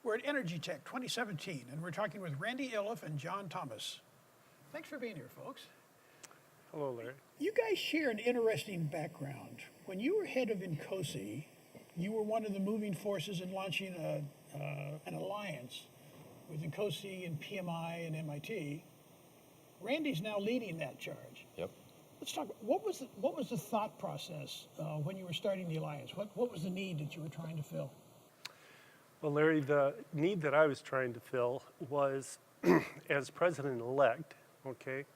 We're at EnergyTech 2017, and we're talking with Randy Iliff and John Thomas. Thanks for being here, folks. Hello, Larry. You guys share an interesting background. When you were head of INCOSE, you were one of the moving forces in launching an alliance with INCOSE and PMI and MIT. Randy's now leading that charge. Yep. Let's talk. What was the thought process when you were starting the alliance? What was the need that you were trying to fill? Well, Larry, the need that I was trying to fill was, as president-elect, okay,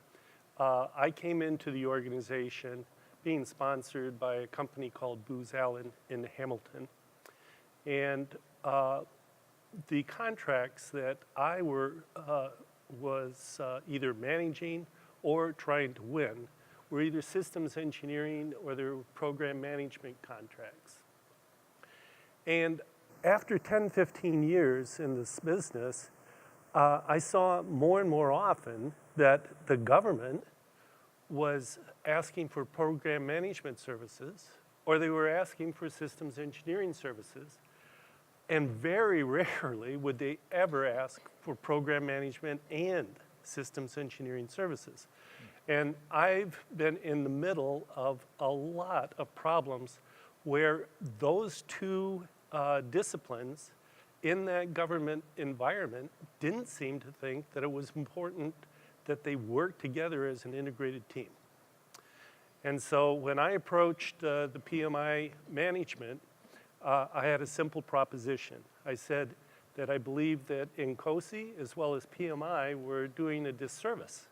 I came into the organization being sponsored by a company called Booz Allen in Hamilton. And the contracts that I was either managing or trying to win were either systems engineering or they were program management contracts. And after 10, 15 years in this business, I saw more and more often that the government was asking for program management services, or they were asking for systems engineering services, and very rarely would they ever ask for program management and systems engineering services. And I've been in the middle of a lot of problems where those two disciplines in that government environment didn't seem to think that it was important that they work together as an integrated team. And so when I approached the PMI management, I had a simple proposition. I said that I believe that INCOSE as well as PMI were doing a disservice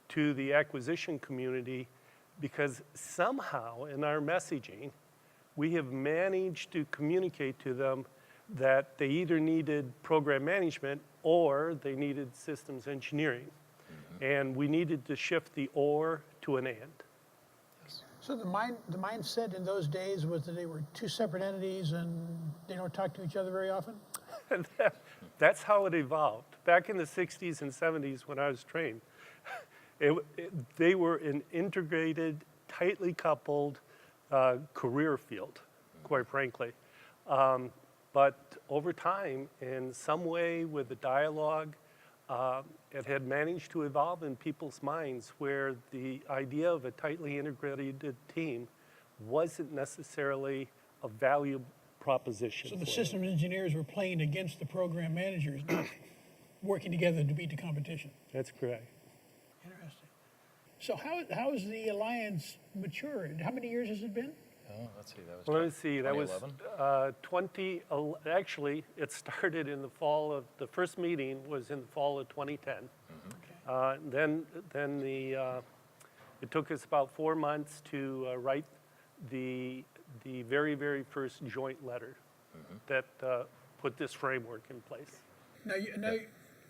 to the acquisition community because somehow in our messaging, we have managed to communicate to them that they either needed program management or they needed systems engineering. Mm-hmm. And we needed to shift the or to an and. Yes. So the mindset in those days was that they were two separate entities and they don't talk to each other very often? That's how it evolved. Back in the 60s and 70s when I was trained, they were an integrated, tightly coupled career field, quite frankly. But over time, in some way with the dialogue, it had managed to evolve in people's minds where the idea of a tightly integrated team wasn't necessarily a value proposition. So the systems engineers were playing against the program managers, not working together to beat the competition. That's correct. Interesting. So how has the alliance matured? How many years has it been? Oh, let's see. That was. Well, let's see. That was 2011? Actually, it started in the fall of the first meeting was in the fall of 2010. Mm-hmm. Okay. Then it took us about 4 months to write the very, very first joint letter mm-hmm. that put this framework in place. Now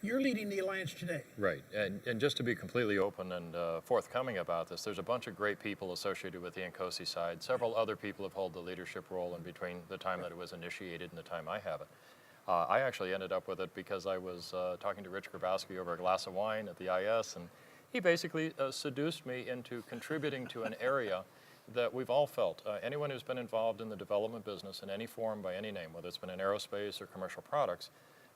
you're leading the alliance today. Right, and just to be completely open and forthcoming about this, there's a bunch of great people associated with the INCOSE side. Several other people have held the leadership role in between the time that it was initiated and the time I have it. I actually ended up with it because I was talking to Rich Grabowski over a glass of wine at the IS, and he basically seduced me into contributing to an area that we've all felt. Anyone who's been involved in the development business in any form by any name, whether it's been in aerospace or commercial products,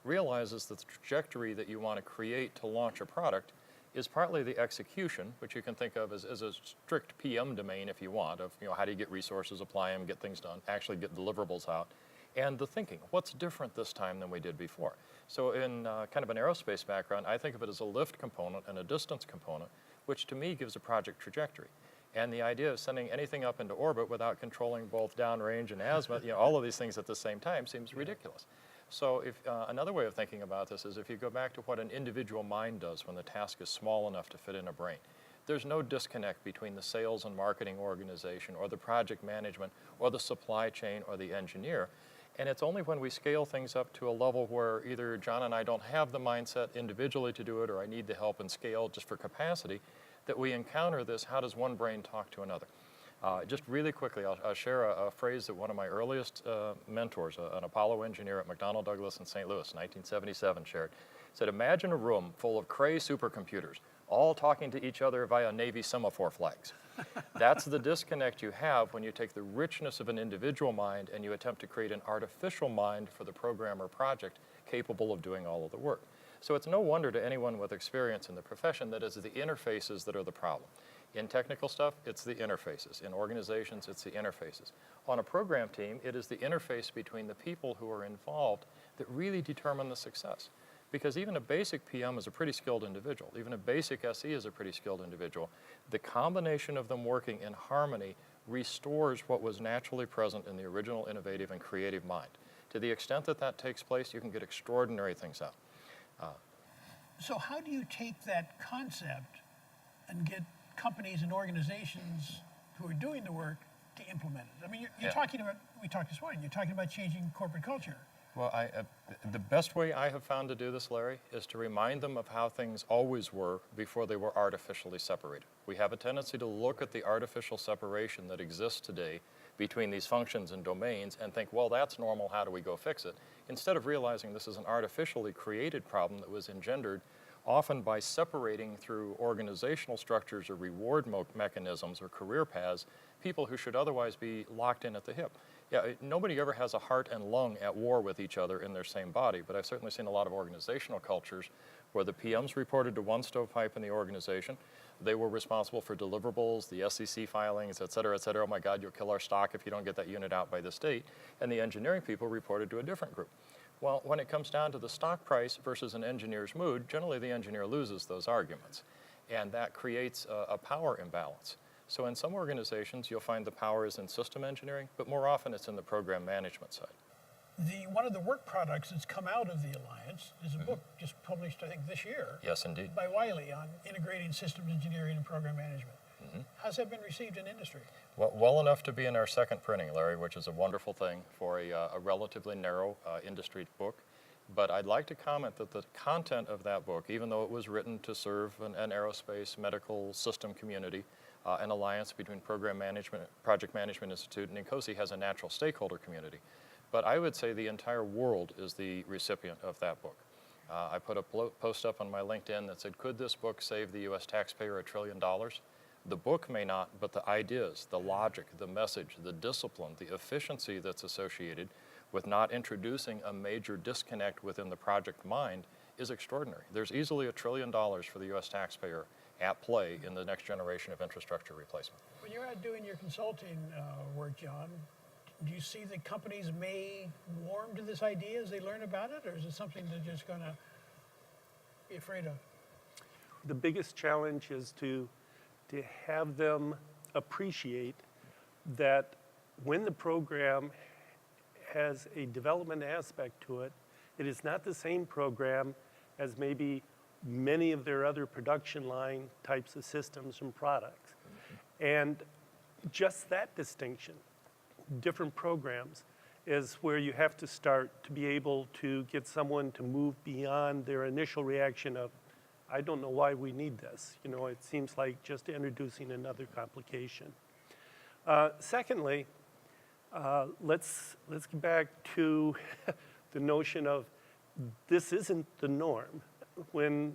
realizes that the trajectory that you want to create to launch a product is partly the execution, which you can think of as a strict PM domain if you want, of how do you get resources, apply them, get things done, actually get deliverables out, and the thinking. What's different this time than we did before? So in kind of an aerospace background, I think of it as a lift component and a distance component, which to me gives a project trajectory. And the idea of sending anything up into orbit without controlling both downrange and azimuth, all of these things at the same time seems ridiculous. So if another way of thinking about this is if you go back to what an individual mind does when the task is small enough to fit in a brain, there's no disconnect between the sales and marketing organization or the project management or the supply chain or the engineer. And it's only when we scale things up to a level where either John and I don't have the mindset individually to do it or I need the help and scale just for capacity that we encounter this, how does one brain talk to another? Just really quickly, I'll share a phrase that one of my earliest mentors, an Apollo engineer at McDonnell Douglas in St. Louis, 1977, shared. Said, imagine a room full of Cray supercomputers, all talking to each other via Navy semaphore flags. That's the disconnect you have when you take the richness of an individual mind and you attempt to create an artificial mind for the program or project capable of doing all of the work. So it's no wonder to anyone with experience in the profession that it's the interfaces that are the problem. In technical stuff, it's the interfaces. In organizations, it's the interfaces. On a program team, it is the interface between the people who are involved that really determine the success. Because even a basic PM is a pretty skilled individual. Even a basic SE is a pretty skilled individual. The combination of them working in harmony restores what was naturally present in the original innovative and creative mind. To the extent that that takes place, you can get extraordinary things out. So how do you take that concept and get companies and organizations who are doing the work to implement it? I mean, you're talking about, we talked this morning, you're talking about changing corporate culture. Well, the best way I have found to do this, Larry, is to remind them of how things always were before they were artificially separated. We have a tendency to look at the artificial separation that exists today between these functions and domains and think, well, that's normal, how do we go fix it? Instead of realizing this is an artificially created problem that was engendered often by separating through organizational structures or reward mechanisms or career paths, people who should otherwise be locked in at the hip. Yeah, nobody ever has a heart and lung at war with each other in their same body, but I've certainly seen a lot of organizational cultures where the PMs reported to one stovepipe in the organization. They were responsible for deliverables, the SEC filings, et cetera, et cetera. Oh my God, you'll kill our stock if you don't get that unit out by this date. And the engineering people reported to a different group. Well, when it comes down to the stock price versus an engineer's mood, generally the engineer loses those arguments. And that creates a power imbalance. So in some organizations, you'll find the power is in system engineering, but more often it's in the program management side. One of the work products that's come out of the Alliance is a book just published, I think, this year. Yes, indeed. By Wiley on integrating systems engineering and program management. How's that been received in industry? Well enough to be in our second printing, Larry, which is a wonderful thing for a relatively narrow industry book. But I'd like to comment that the content of that book, even though it was written to serve an aerospace medical system community, an alliance between Program Management, Project Management Institute, and INCOSE has a natural stakeholder community. But I would say the entire world is the recipient of that book. I put a post up on my LinkedIn that said, could this book save the US taxpayer $1 trillion? The book may not, but the ideas, the logic, the message, the discipline, the efficiency that's associated with not introducing a major disconnect within the project mind is extraordinary. There's easily $1 trillion for the US taxpayer at play in the next generation of infrastructure replacement. When you're out doing your consulting work, John, do you see that companies may warm to this idea as they learn about it, or is it something they're just going to be afraid of? The biggest challenge is to have them appreciate that when the program has a development aspect to it, it is not the same program as maybe many of their other production line types of systems and products. And just that distinction, different programs, is where you have to start to be able to get someone to move beyond their initial reaction of, I don't know why we need this. You know, it seems like just introducing another complication. Secondly, let's get back to the notion of this isn't the norm. When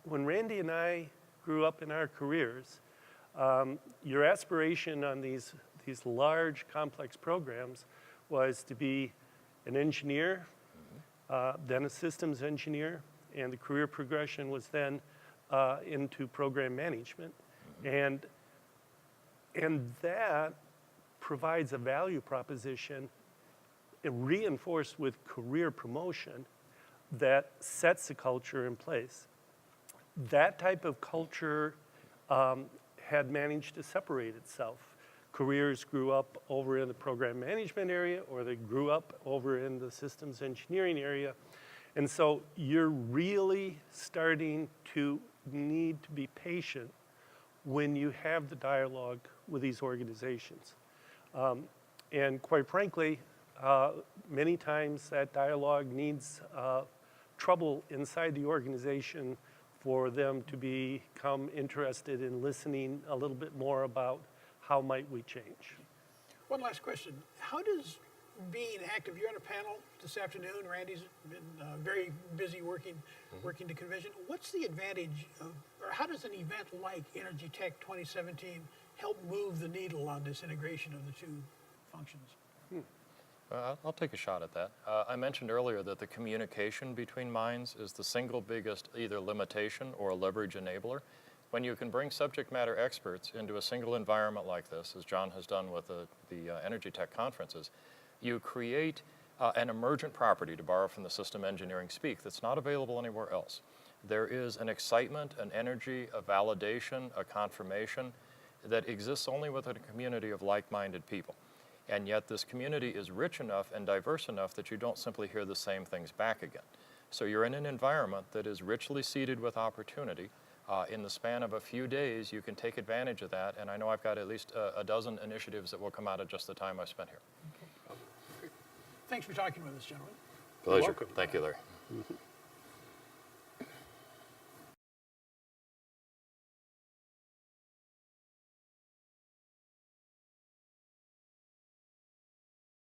Randy and I grew up in our careers, your aspiration on these large, complex programs was to be an engineer, then a systems engineer, and the career progression was then into program management. And that provides a value proposition reinforced with career promotion that sets the culture in place. That type of culture had managed to separate itself. Careers grew up over in the program management area, or they grew up over in the systems engineering area. And so you're really starting to need to be patient when you have the dialogue with these organizations. And quite frankly, many times that dialogue needs trouble inside the organization for them to become interested in listening a little bit more about how might we change. One last question. How does being active, you're on a panel this afternoon. Randy's been very busy working the convention. What's the advantage of, or how does an event like EnergyTech 2017 help move the needle on this integration of the two functions? I'll take a shot at that. I mentioned earlier that the communication between minds is the single biggest either limitation or leverage enabler. When you can bring subject matter experts into a single environment like this, as John has done with the EnergyTech conferences, you create an emergent property, to borrow from the system engineering speak, that's not available anywhere else. There is an excitement, an energy, a validation, a confirmation that exists only within a community of like-minded people. And yet this community is rich enough and diverse enough that you don't simply hear the same things back again. So you're in an environment that is richly seeded with opportunity. In the span of a few days, you can take advantage of that, and I know I've got at least a dozen initiatives that will come out of just the time I've spent here. Thanks for talking with us, gentlemen. Pleasure. welcome. Thank you, Larry.